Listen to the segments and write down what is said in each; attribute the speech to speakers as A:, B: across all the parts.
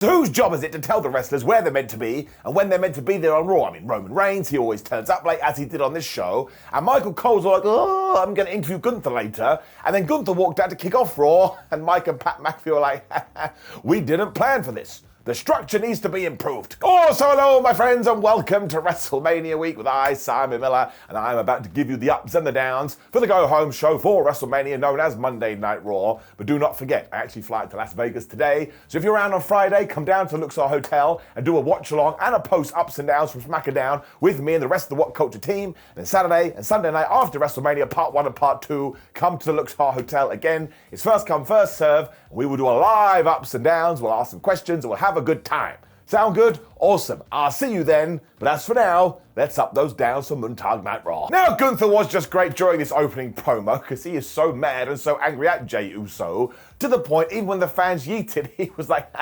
A: So whose job is it to tell the wrestlers where they're meant to be and when they're meant to be there on Raw? I mean, Roman Reigns, he always turns up late, as he did on this show. And Michael Cole's like, oh, I'm going to interview Gunther later. And then Gunther walked out to kick off Raw, and Mike and Pat McAfee were like, we didn't plan for this. The structure needs to be improved. Oh, so hello, my friends, and welcome to WrestleMania week with I, Simon Miller, and I'm about to give you the ups and the downs for the go-home show for WrestleMania, known as Monday Night Raw. But do not forget, I actually fly to Las Vegas today, so if you're around on Friday, come down to the Luxor Hotel and do a watch-along and a post ups and downs from SmackDown with me and the rest of the WhatCulture team. And then Saturday and Sunday night after WrestleMania Part 1 and Part 2, come to the Luxor Hotel again. It's first come, first serve. We will do a live ups and downs, we'll ask some questions, and we'll have a good time. Sound good? Awesome. I'll see you then. But as for now, let's up those downs for Montag Night Raw. Now, Gunther was just great during this opening promo because he is so mad and so angry at Jay Uso, to the point even when the fans yeeted, he was like,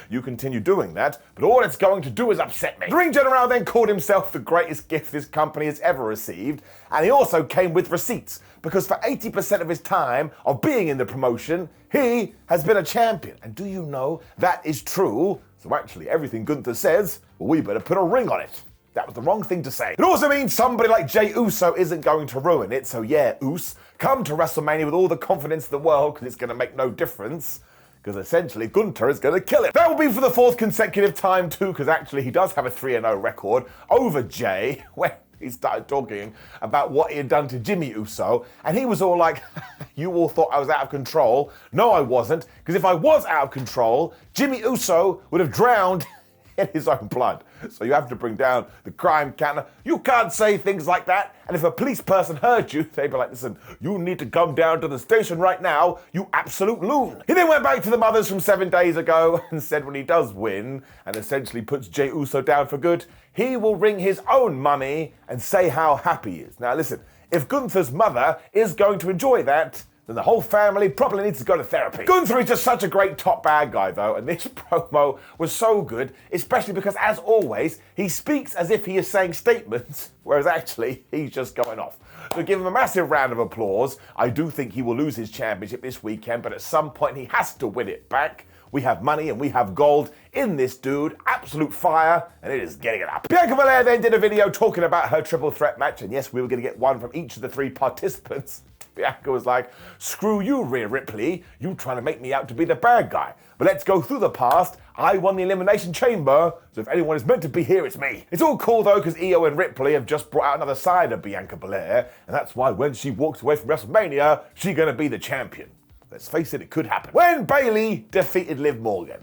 A: you continue doing that, but all it's going to do is upset me. The ring general then called himself the greatest gift this company has ever received, and he also came with receipts, because for 80% of his time of being in the promotion, he has been a champion. And do you know that is true? So actually, everything Gunther says, well, we better put a ring on it. That was the wrong thing to say. It also means somebody like Jay Uso isn't going to ruin it. So yeah, Us, come to WrestleMania with all the confidence in the world, because it's going to make no difference. Because essentially, Gunther is going to kill it. That will be for the fourth consecutive time too, because actually he does have a 3-0 record over Jay, when he started talking about what he had done to Jimmy Uso, and he was all like, you all thought I was out of control. No, I wasn't, because if I was out of control, Jimmy Uso would have drowned in his own blood. So you have to bring down the crime counter. You can't say things like that. And if a police person heard you, they'd be like, listen, you need to come down to the station right now, you absolute loon. He then went back to the mothers from 7 days ago and said when he does win and essentially puts Jay Uso down for good, he will ring his own money and say how happy he is. Now listen, if Gunther's mother is going to enjoy that, then the whole family probably needs to go to therapy. Gunther is just such a great top bad guy though, and this promo was so good, especially because, as always, he speaks as if he is saying statements, whereas actually he's just going off. So give him a massive round of applause. I do think he will lose his championship this weekend, but at some point he has to win it back. We have money and we have gold in this dude, absolute fire, and it is getting it up. Bianca Belair then did a video talking about her triple threat match, and yes, we were going to get one from each of the 3 participants. Bianca was like, screw you, Rhea Ripley, you trying to make me out to be the bad guy. But let's go through the past. I won the Elimination Chamber, so if anyone is meant to be here, it's me. It's all cool though, because Iyo and Ripley have just brought out another side of Bianca Belair, and that's why when she walks away from WrestleMania, she's gonna be the champion. Let's face it, it could happen. When Bayley defeated Liv Morgan.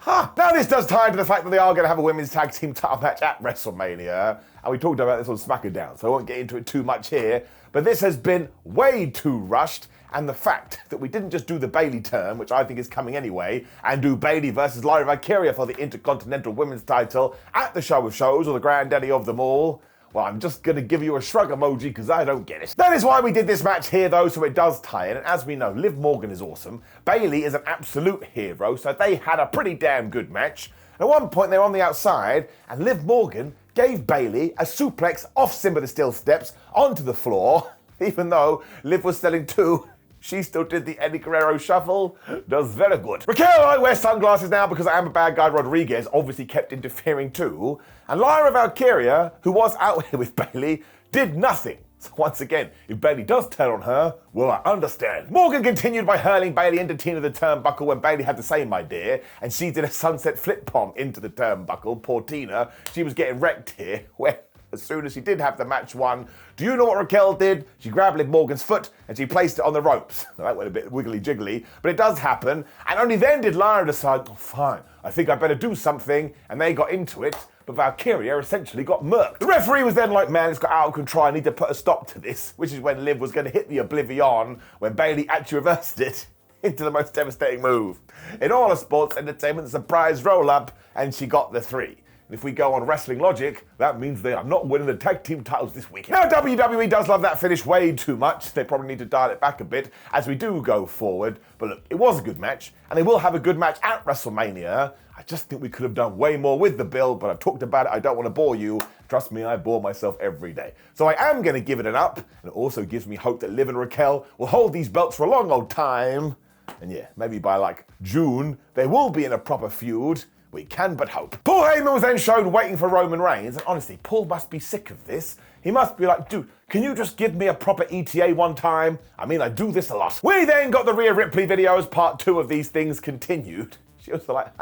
A: Now this does tie into the fact that they are going to have a women's tag team title match at WrestleMania, and we talked about this on SmackDown, so I won't get into it too much here, but this has been way too rushed, and the fact that we didn't just do the Bayley turn, which I think is coming anyway, and do Bayley versus Lyra Valkyria for the Intercontinental Women's title at the Show of Shows, or the granddaddy of them all, well, I'm just going to give you a shrug emoji because I don't get it. That is why we did this match here though, so it does tie in. And as we know, Liv Morgan is awesome. Bayley is an absolute hero, so they had a pretty damn good match. At one point they were on the outside and Liv Morgan gave Bayley a suplex off Simba the Steel Steps onto the floor. Even though Liv was selling 2, she still did the Eddie Guerrero shuffle. Does very good. Raquel, I wear sunglasses now because I am a bad guy. Rodriguez obviously kept interfering too. And Lyra Valkyria, who was out here with Bayley, did nothing. So once again, if Bayley does turn on her, well, I understand. Morgan continued by hurling Bayley into Tina the turnbuckle when Bayley had the same idea, and she did a sunset flip bomb into the turnbuckle. Poor Tina, she was getting wrecked here. Where as soon as she did have the match won, do you know what Raquel did? She grabbed Liv Morgan's foot and she placed it on the ropes. Now, that went a bit wiggly jiggly, but it does happen. And only then did Lyra decide, oh, fine, I think I better do something. And they got into it, but Valkyria essentially got murked. The referee was then like, man, it's got out of control. I need to put a stop to this, which is when Liv was going to hit the Oblivion when Bayley actually reversed it into the most devastating move in all of sports entertainment, surprise roll-up, and she got the 3. And if we go on wrestling logic, that means they are not winning the tag team titles this weekend. Now, WWE does love that finish way too much. They probably need to dial it back a bit as we do go forward. But look, it was a good match, and they will have a good match at WrestleMania. I just think we could have done way more with the build, but I've talked about it. I don't want to bore you. Trust me, I bore myself every day. So I am going to give it an up, and it also gives me hope that Liv and Raquel will hold these belts for a long old time. And yeah, maybe by like June, they will be in a proper feud We can but hope. Paul Heyman was then shown waiting for Roman Reigns, and honestly, Paul must be sick of this. He must be like, dude, can you just give me a proper ETA one time? I mean, I do this a lot. We then got the Rhea Ripley videos, part 2 of these things continued. She was like,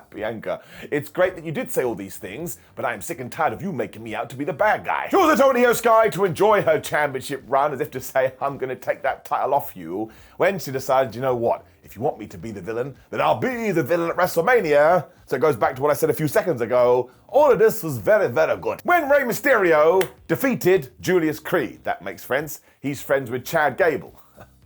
A: Bianca, it's great that you did say all these things, but I am sick and tired of you making me out to be the bad guy. She also told Iyo Sky to enjoy her championship run, as if to say, I'm going to take that title off you, when she decided, you know what, if you want me to be the villain, then I'll be the villain at WrestleMania. So it goes back to what I said a few seconds ago. All of this was very, very good. When Rey Mysterio defeated Julius Creed, that makes sense. He's friends with Chad Gable.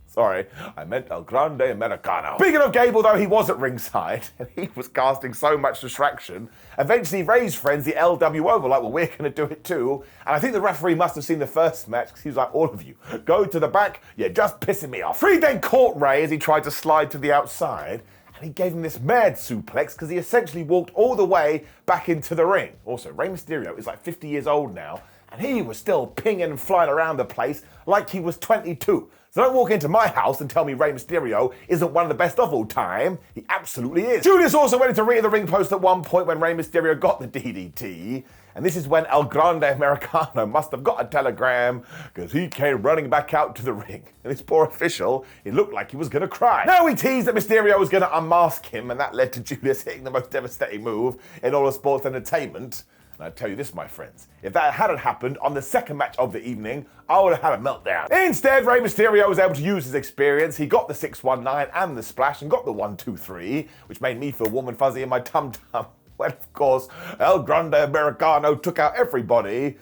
A: Sorry, I meant El Grande Americano. Speaking of Gable, though, he was at ringside, and he was casting so much distraction. Eventually, Rey's friends, the LWO, were like, well, we're going to do it too. And I think the referee must have seen the first match, because he was like, all of you, go to the back, you're just pissing me off. Creed then caught Rey as he tried to slide to the outside, and he gave him this mad suplex, because he essentially walked all the way back into the ring. Also, Rey Mysterio is like 50 years old now, and he was still pinging and flying around the place like he was 22. So don't walk into my house and tell me Rey Mysterio isn't one of the best of all time. He absolutely is. Julius also went into Rhea the ring post at one point when Rey Mysterio got the DDT. And this is when El Grande Americano must have got a telegram, because he came running back out to the ring. And this poor official, it looked like he was going to cry. Now he teased that Mysterio was going to unmask him, and that led to Julius hitting the most devastating move in all of sports entertainment. And I tell you this, my friends, if that hadn't happened on the second match of the evening, I would have had a meltdown. Instead, Rey Mysterio was able to use his experience. He got the 619 and the splash and got the 1-2-3, which made me feel warm and fuzzy in my tum-tum. Well, of course, El Grande Americano took out everybody.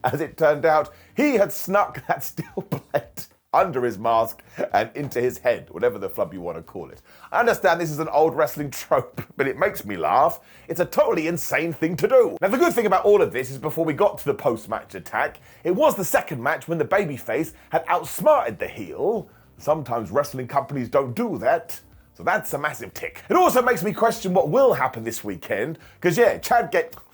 A: As it turned out, he had snuck that steel plate under his mask and into his head, whatever the flub you want to call it. I understand this is an old wrestling trope, but it makes me laugh. It's a totally insane thing to do. Now, the good thing about all of this is before we got to the post-match attack, it was the second match when the babyface had outsmarted the heel. Sometimes wrestling companies don't do that. So that's a massive tick. It also makes me question what will happen this weekend, because yeah,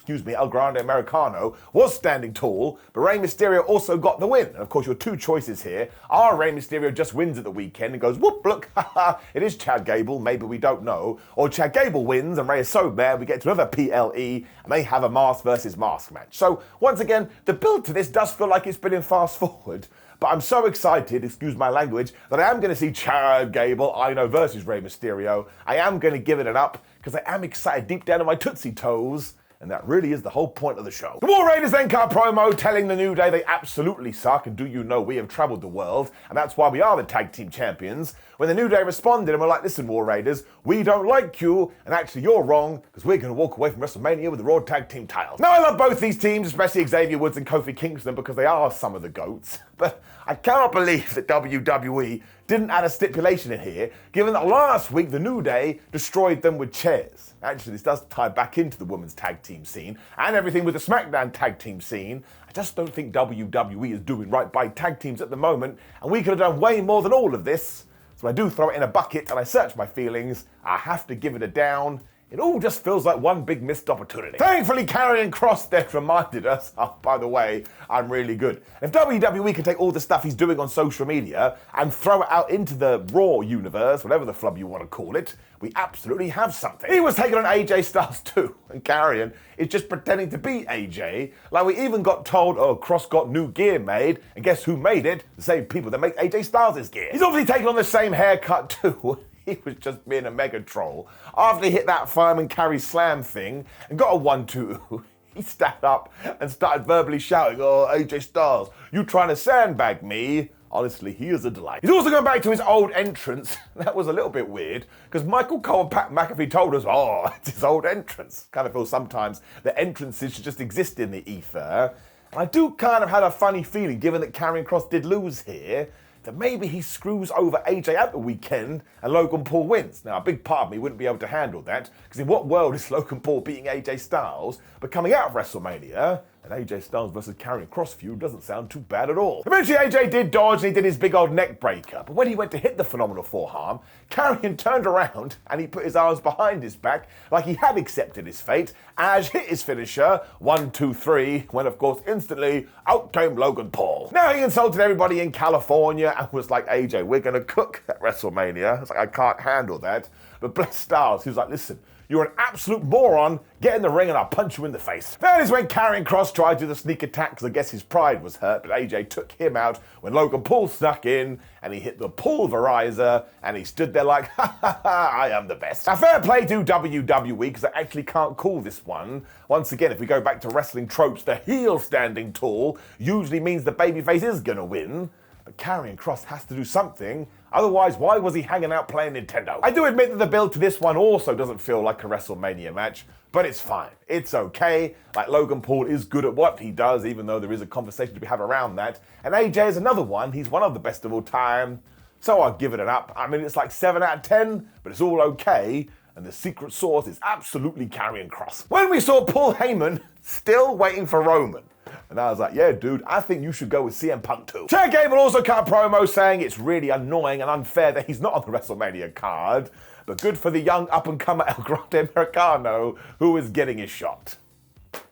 A: El Grande Americano was standing tall, but Rey Mysterio also got the win. And of course, your two choices here are Rey Mysterio just wins at the weekend and goes, whoop, look, haha, it is Chad Gable, maybe we don't know. Or Chad Gable wins and Rey is so bad we get to another PLE and they have a mask versus mask match. So once again, the build to this does feel like it's been in fast forward. But I'm so excited, excuse my language, that I am going to see Chad Gable, versus Rey Mysterio. I am going to give it an up, because I am excited deep down in my Tootsie Toes. And that really is the whole point of the show. The War Raiders then cut a promo telling the New Day they absolutely suck, and do you know we have traveled the world, and that's why we are the tag team champions. When the New Day responded and were like, listen, War Raiders, we don't like you, and actually you're wrong, because we're going to walk away from WrestleMania with the Raw tag team titles. Now I love both these teams, especially Xavier Woods and Kofi Kingston, because they are some of the GOATs. But I cannot believe that WWE didn't add a stipulation in here, given that last week the New Day destroyed them with chairs. Actually, this does tie back into the women's tag team scene and everything with the SmackDown tag team scene. I just don't think WWE is doing right by tag teams at the moment, and we could have done way more than all of this. So I do throw it in a bucket and I search my feelings. I have to give it a down. It all just feels like one big missed opportunity. Thankfully, Karrion Kross then reminded us, oh, by the way, I'm really good. If WWE can take all the stuff he's doing on social media and throw it out into the Raw universe, whatever the flub you want to call it, we absolutely have something. He was taking on AJ Styles too, and Carion is just pretending to be AJ. Like we even got told, oh, Kross got new gear made, and guess who made it? The same people that make AJ Styles' gear. He's obviously taking on the same haircut too. He was just being a mega troll. After he hit that fireman carry slam thing and got a 1-2, he stepped up and started verbally shouting, oh, AJ Styles, you trying to sandbag me? Honestly, he is a delight. He's also going back to his old entrance. That was a little bit weird, because Michael Cole and Pat McAfee told us, oh, it's his old entrance. Kind of feel sometimes that entrances should just exist in the ether. And I do kind of had a funny feeling, given that Karrion Kross did lose here, that maybe he screws over AJ at the weekend and Logan Paul wins. Now, a big part of me wouldn't be able to handle that, because in what world is Logan Paul beating AJ Styles, but coming out of WrestleMania, an AJ Styles versus Karrion Kross feud doesn't sound too bad at all. Eventually, AJ did dodge and he did his big old neck breaker, but when he went to hit the phenomenal forearm, Karrion turned around and he put his arms behind his back like he had accepted his fate, as hit his finisher, 1-2-3, when of course instantly out came Logan Paul. Now he insulted everybody in California and was like, AJ, we're gonna cook at WrestleMania. I was like, I can't handle that. But bless Styles, he was like, listen, You're an absolute moron. Get in the ring and I'll punch you in the face. That is when Karrion Kross tried to do the sneak attack because I guess his pride was hurt, but AJ took him out when Logan Paul snuck in and he hit the pulverizer and he stood there like, ha ha ha, I am the best. Now fair play to WWE because I actually can't call this one. Once again, if we go back to wrestling tropes, the heel standing tall usually means the babyface is gonna win. But Karrion Kross has to do something, otherwise why was he hanging out playing Nintendo? I do admit that the build to this one also doesn't feel like a WrestleMania match, but it's fine. It's okay. Like Logan Paul is good at what he does, even though there is a conversation to be had around that. And AJ is another one. He's one of the best of all time. So I'll give it an up. I mean, it's like 7 out of 10, but it's all okay. And the secret sauce is absolutely Karrion Kross. When we saw Paul Heyman still waiting for Roman, and I was like, yeah, dude, I think you should go with CM Punk too. Chad Gable also cut a promo saying it's really annoying and unfair that he's not on the WrestleMania card, but good for the young up-and-comer El Grande Americano who is getting his shot.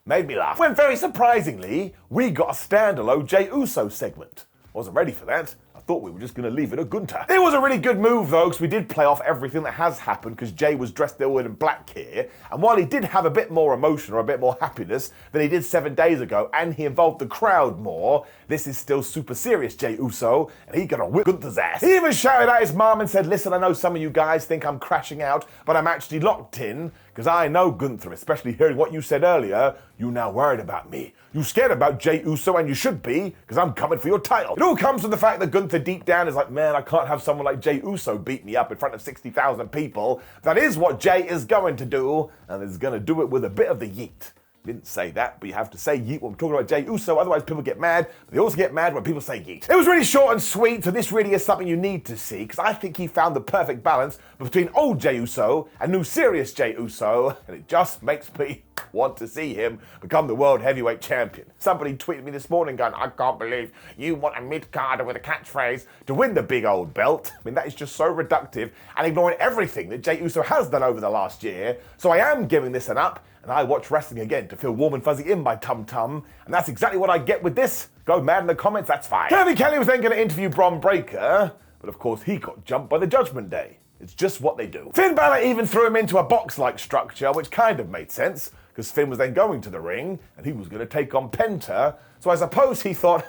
A: Made me laugh. When very surprisingly, we got a standalone Jay Uso segment. Wasn't ready for that. I thought we were just going to leave it at Gunther. It was a really good move though, because we did play off everything that has happened because Jay was dressed all in black here. And while he did have a bit more emotion or a bit more happiness than he did 7 days ago, and he involved the crowd more, this is still super serious Jay Uso, and he gonna whip Gunther's ass. He even shouted at his mom and said, listen, I know some of you guys think I'm crashing out, but I'm actually locked in, because I know Gunther, especially hearing what you said earlier, you now worried about me. You scared about Jay Uso, and you should be, because I'm coming for your title. It all comes from the fact that Gunther deep down is like, man, I can't have someone like Jay Uso beat me up in front of 60,000 people. That is what Jay is going to do, and is going to do it with a bit of the yeet. Didn't say that, but you have to say yeet when we're talking about Jay Uso, otherwise people get mad. But they also get mad when people say yeet. It was really short and sweet, so this really is something you need to see, because I think he found the perfect balance between old Jay Uso and new serious Jay Uso, and it just makes me want to see him become the World Heavyweight Champion. Somebody tweeted me this morning going, I can't believe you want a mid-carder with a catchphrase to win the big old belt. I mean, that is just so reductive and ignoring everything that Jay Uso has done over the last year. So I am giving this an up, and I watch wrestling again to feel warm and fuzzy in my tum-tum, and that's exactly what I get with this. Go mad in the comments, that's fine. Kevin Kelly was then going to interview Bron Breakker, but of course he got jumped by the Judgment Day. It's just what they do. Finn Balor even threw him into a box-like structure, which kind of made sense, because Finn was then going to the ring, and he was going to take on Penta, so I suppose he thought,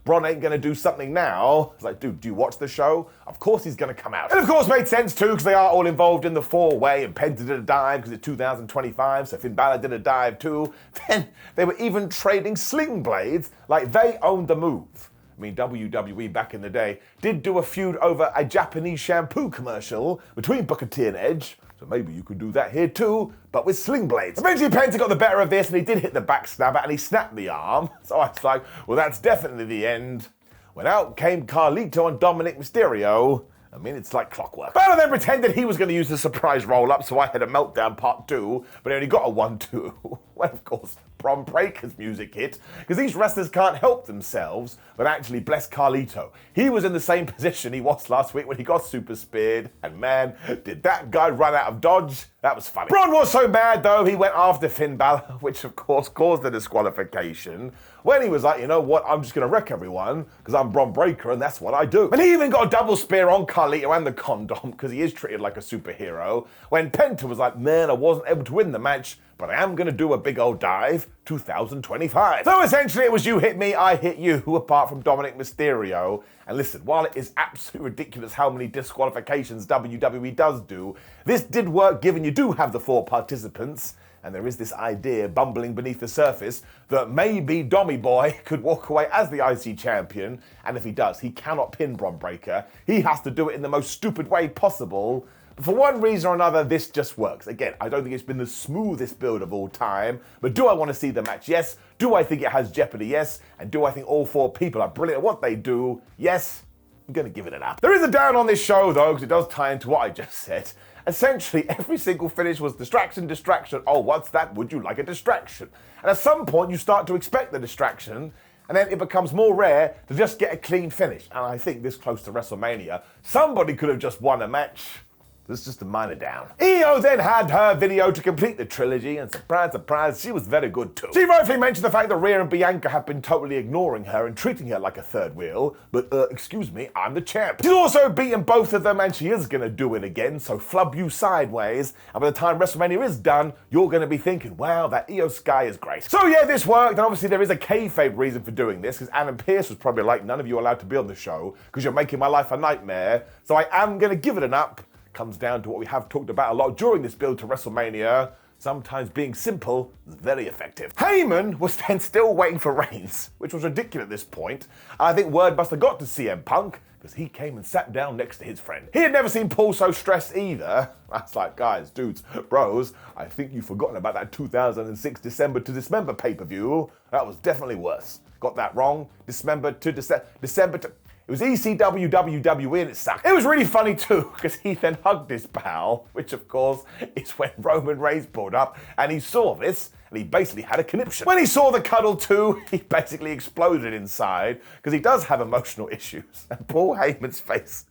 A: Bron ain't going to do something now. It's like, dude, do you watch the show? Of course he's going to come out. And of course made sense too, because they are all involved in the four-way, and Penta did a dive because it's 2025, so Finn Balor did a dive too. Then they were even trading sling blades, like they owned the move. I mean, WWE back in the day did do a feud over a Japanese shampoo commercial between Booker T and Edge, so maybe you could do that here too, but with sling blades. Eventually Penta got the better of this and he did hit the backstabber and he snapped the arm, so I was like, well, that's definitely the end. When out came Carlito and Dominic Mysterio. I mean, it's like clockwork. Balor then pretended he was going to use the surprise roll-up, so I had a meltdown part 2, but I only got a 1-2. Well, of course, Bron Breakker's music hit, because these wrestlers can't help themselves, but actually bless Carlito. He was in the same position he was last week when he got super speared, and man, did that guy run out of dodge. That was funny. Bron was so mad though, he went after Finn Balor, which of course caused the disqualification, when he was like, you know what, I'm just going to wreck everyone, because I'm Bron Breakker and that's what I do. And he even got a double spear on Carlito and the condom, because he is treated like a superhero, when Penta was like, man, I wasn't able to win the match, but I am going to do a big old dive 2025. So essentially it was you hit me, I hit you, apart from Dominic Mysterio. And listen, while it is absolutely ridiculous how many disqualifications WWE does do, this did work given you do have the 4 participants. And there is this idea bumbling beneath the surface that maybe Dommy Boy could walk away as the IC champion. And if he does, he cannot pin Bron Breakker. He has to do it in the most stupid way possible. But for one reason or another, this just works. Again, I don't think it's been the smoothest build of all time, but do I want to see the match? Yes. Do I think it has jeopardy? Yes. And do I think all 4 people are brilliant at what they do? Yes. I'm going to give it an up. There is a down on this show, though, because it does tie into what I just said. Essentially, every single finish was distraction, distraction. Oh, what's that? Would you like a distraction? And at some point, you start to expect the distraction, and then it becomes more rare to just get a clean finish. And I think this close to WrestleMania, somebody could have just won a match. It's just a minor down. Iyo then had her video to complete the trilogy, and surprise, surprise, she was very good too. She rightfully mentioned the fact that Rhea and Bianca have been totally ignoring her and treating her like a third wheel, but excuse me, I'm the champ. She's also beaten both of them, and she is gonna do it again, so flub you sideways, and by the time WrestleMania is done, you're gonna be thinking, wow, that Iyo Sky is great. So yeah, this worked, and obviously there is a kayfabe reason for doing this, because Adam Pearce was probably like, none of you are allowed to be on the show, because you're making my life a nightmare, so I am gonna give it an up. Comes down to what we have talked about a lot during this build to WrestleMania. Sometimes being simple is very effective. Heyman was then still waiting for Reigns, which was ridiculous at this point. I think word must have got to CM Punk, because he came and sat down next to his friend. He had never seen Paul so stressed either. That's like, guys, dudes, bros, I think you've forgotten about that 2006 December to Dismember pay-per-view. That was definitely worse. Got that wrong. December to December to... It was ECW, WWE, and it sucked. It was really funny too, because he then hugged his pal, which of course is when Roman Reigns pulled up, and he saw this, and he basically had a conniption. When he saw the cuddle too, he basically exploded inside, because he does have emotional issues. And Paul Heyman's face,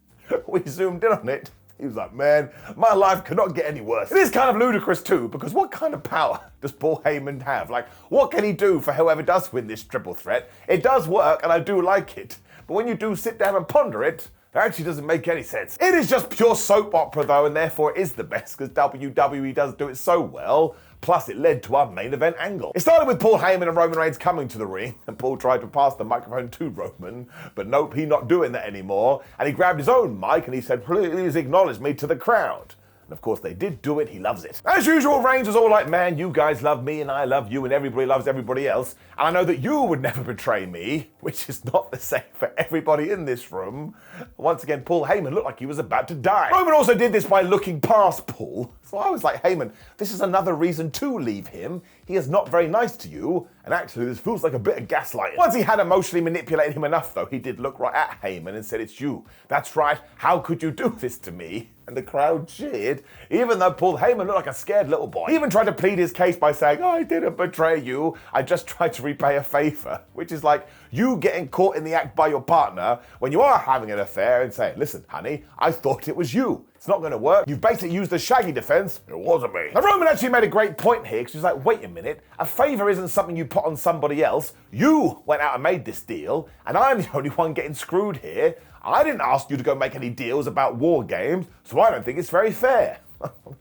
A: we zoomed in on it, he was like, man, my life cannot get any worse. It is kind of ludicrous too, because what kind of power does Paul Heyman have? Like, what can he do for whoever does win this triple threat? It does work, and I do like it. But when you do sit down and ponder it, it actually doesn't make any sense. It is just pure soap opera though, and therefore it is the best, because WWE does do it so well. Plus, it led to our main event angle. It started with Paul Heyman and Roman Reigns coming to the ring, and Paul tried to pass the microphone to Roman, but nope, he's not doing that anymore, and he grabbed his own mic and he said, please acknowledge me to the crowd. And of course, they did do it, he loves it. As usual, Reigns was all like, man, you guys love me and I love you and everybody loves everybody else, and I know that you would never betray me, which is not the same for everybody in this room. Once again, Paul Heyman looked like he was about to die. Roman also did this by looking past Paul. So I was like, Heyman, this is another reason to leave him. He is not very nice to you, and actually this feels like a bit of gaslighting. Once he had emotionally manipulated him enough though, he did look right at Heyman and said, it's you. That's right, how could you do this to me? And the crowd cheered, even though Paul Heyman looked like a scared little boy. He even tried to plead his case by saying, I didn't betray you, I just tried to repay a favor. Which is like you getting caught in the act by your partner when you are having an affair and saying, listen, honey, I thought it was you. It's not going to work. You've basically used the Shaggy defense. It wasn't me. Now, Roman actually made a great point here, because he's like, wait a minute, a favor isn't something you put on somebody else. You went out and made this deal, and I'm the only one getting screwed here. I didn't ask you to go make any deals about war games, so I don't think it's very fair.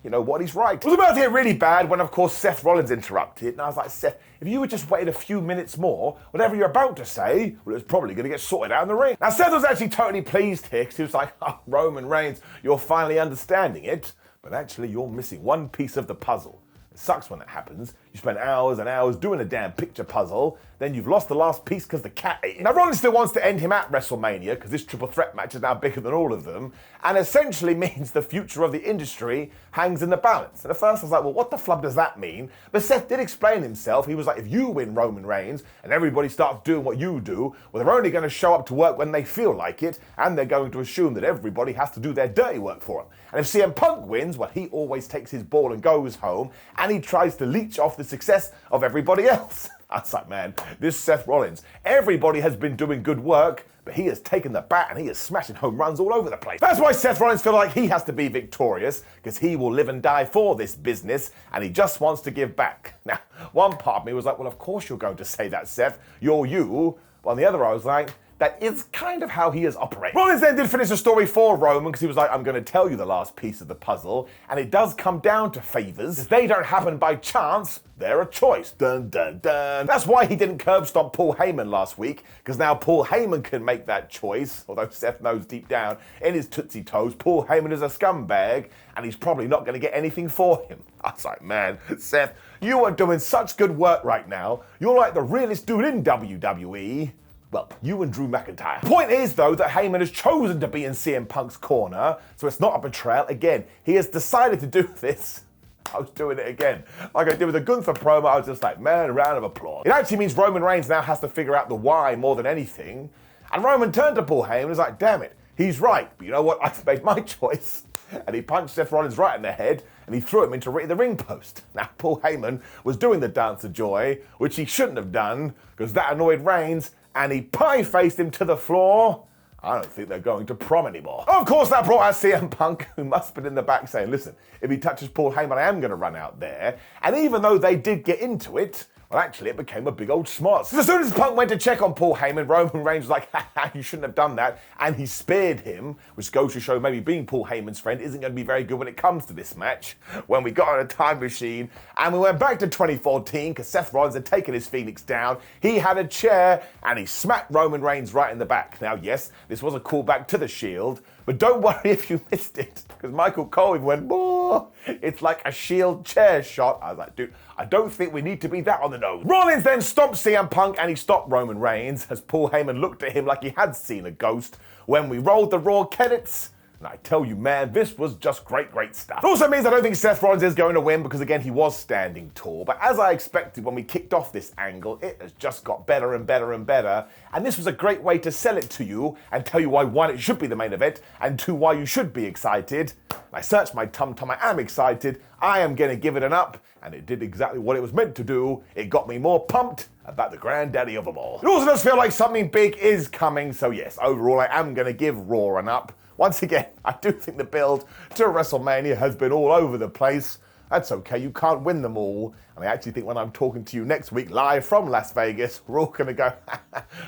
A: You know what, he's right. It was about to get really bad when, of course, Seth Rollins interrupted, and I was like, Seth, if you had just waited a few minutes more, whatever you're about to say, well, it was probably going to get sorted out in the ring. Now, Seth was actually totally pleased here, because he was like, oh, Roman Reigns, you're finally understanding it, but actually you're missing one piece of the puzzle. It sucks when that happens. You spend hours and hours doing a damn picture puzzle, then you've lost the last piece because the cat ate it. Now, Rollins still wants to end him at WrestleMania, because this triple threat match is now bigger than all of them, and essentially means the future of the industry hangs in the balance. And at first I was like, well, what the flub does that mean? But Seth did explain himself. He was like, if you win Roman Reigns and everybody starts doing what you do, well, they're only going to show up to work when they feel like it, and they're going to assume that everybody has to do their dirty work for them. And if CM Punk wins, well, he always takes his ball and goes home, and he tries to leech off the success of everybody else. I was like, man, this Seth Rollins, everybody has been doing good work, but he has taken the bat and he is smashing home runs all over the place. That's why Seth Rollins feels like he has to be victorious, because he will live and die for this business, and he just wants to give back. Now, one part of me was like, well, of course you're going to say that, Seth. You're you. But on the other, I was like, that is kind of how he is operating. Rollins then did finish the story for Roman, because he was like, I'm going to tell you the last piece of the puzzle, and it does come down to favors. They don't happen by chance, they're a choice. Dun, dun, dun. That's why he didn't curb stomp Paul Heyman last week, because now Paul Heyman can make that choice, although Seth knows deep down in his tootsie toes, Paul Heyman is a scumbag, and he's probably not going to get anything for him. I was like, man, Seth, you are doing such good work right now. You're like the realest dude in WWE. Well, you and Drew McIntyre. Point is, though, that Heyman has chosen to be in CM Punk's corner, so it's not a betrayal. Again, he has decided to do this. I was doing it again. Like I did with the Gunther promo, I was just like, man, round of applause. It actually means Roman Reigns now has to figure out the why more than anything. And Roman turned to Paul Heyman and was like, damn it, he's right. But you know what? I've made my choice. And he punched Seth Rollins right in the head, and he threw him into the ring post. Now, Paul Heyman was doing the dance of joy, which he shouldn't have done, because that annoyed Reigns, and he pie-faced him to the floor. I don't think they're going to prom anymore. Of course, that brought out CM Punk, who must have been in the back saying, listen, if he touches Paul Heyman, I am going to run out there. And even though they did get into it, well, actually, it became a big old smart. So as soon as Punk went to check on Paul Heyman, Roman Reigns was like, haha, you shouldn't have done that. And he spared him, which goes to show maybe being Paul Heyman's friend isn't going to be very good when it comes to this match. When we got on a time machine and we went back to 2014 because Seth Rollins had taken his Phoenix down. He had a chair and he smacked Roman Reigns right in the back. Now, yes, this was a callback to the Shield, but don't worry if you missed it because Michael Cole even went, whoa, it's like a Shield chair shot. I was like, dude, I don't think we need to be that on the nose. Rollins then stomped CM Punk and he stopped Roman Reigns as Paul Heyman looked at him like he had seen a ghost when we rolled the Raw credits. And I tell you, man, this was just great, great stuff. It also means I don't think Seth Rollins is going to win because, again, he was standing tall. But as I expected when we kicked off this angle, it has just got better and better and better. And this was a great way to sell it to you and tell you why, one, it should be the main event, and two, why you should be excited. I searched my tum-tum, I am excited. I am going to give it an up. And it did exactly what it was meant to do. It got me more pumped about the granddaddy of them all. It also does feel like something big is coming. So yes, overall, I am going to give Raw an up. Once again, I do think the build to WrestleMania has been all over the place. That's okay, you can't win them all. And I actually think when I'm talking to you next week live from Las Vegas, we're all gonna go,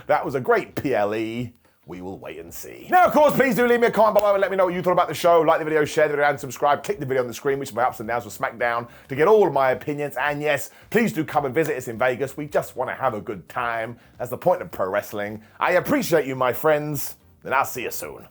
A: that was a great PLE. We will wait and see. Now, of course, please do leave me a comment below and let me know what you thought about the show. Like the video, share the video, and subscribe. Click the video on the screen, which is my ups and downs with SmackDown, to get all of my opinions. And yes, please do come and visit us in Vegas. We just want to have a good time. That's the point of pro wrestling. I appreciate you, my friends, and I'll see you soon.